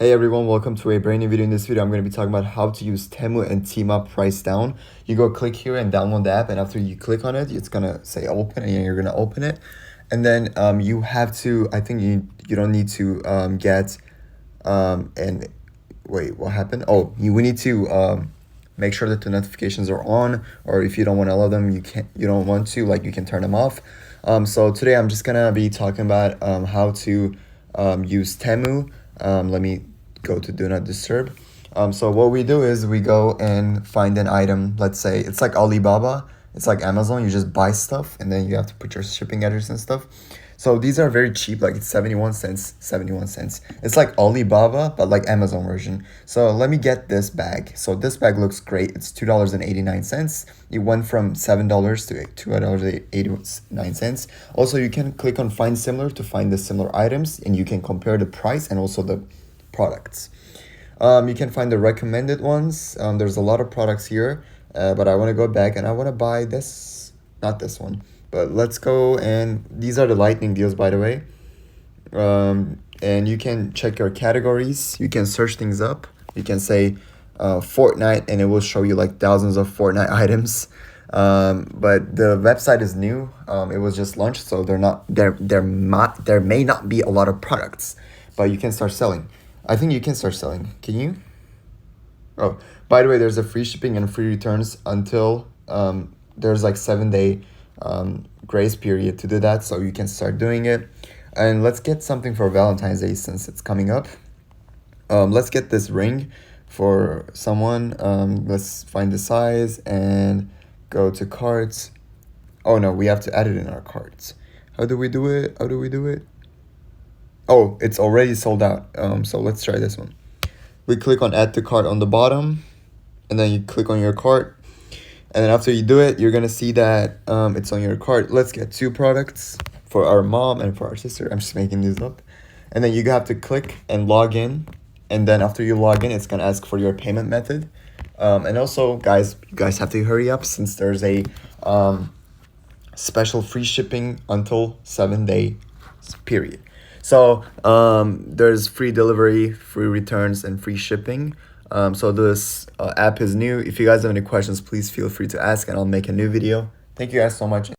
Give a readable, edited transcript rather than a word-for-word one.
Hey everyone, welcome to a brand new video. In this video, I'm going to be talking about how to use Temu and Temu price down. You go click here and download the app, and after you click on it, it's going to say open, and you're going to open it. And then you have to, I think you don't need to get, and wait, what happened? Oh, we need to make sure that the notifications are on, or if you don't want to allow them, you don't want to, like you can turn them off. So today I'm just going to be talking about how to use Temu. Let me go to do not disturb. So what we do is we go and find an item. Let's say it's like Alibaba, it's like Amazon. You just buy stuff and then you have to put your shipping address and stuff. So these are very cheap, like it's 71 cents. It's like Alibaba but like Amazon version. So let me get this bag. So this bag looks great. It's $2.89. It went from $7 to $2.89. Also, you can click on find similar to find the similar items, and you can compare the price and also the products. You can find the recommended ones. There's a lot of products here, but I want to go back and I want to buy this, not this one. But let's go, and these are the lightning deals, by the way. And you can check your categories. You can search things up. You can say Fortnite, and it will show you like thousands of Fortnite items. But the website is new. It was just launched, so there may not be a lot of products, but you can start selling. I think you can start selling. Can you? Oh, by the way, there's a free shipping and free returns until there's like 7-day grace period to do that, so you can start doing it. And let's get something for Valentine's Day since it's coming up. Let's get this ring for someone. Let's find the size and go to carts. Oh no, we have to add it in our carts. How do we do it? Oh, it's already sold out. So let's try this one. We click on add to cart on the bottom, and then you click on your cart. And then after you do it, you're going to see that it's on your cart. Let's get 2 products for our mom and for our sister. I'm just making these up. And then you have to click and log in. And then after you log in, it's going to ask for your payment method. And also, guys, you guys have to hurry up since there's a special free shipping until 7-day period. So there's free delivery, free returns, and free shipping. So this app is new. If you guys have any questions, please feel free to ask, and I'll make a new video. Thank you guys so much.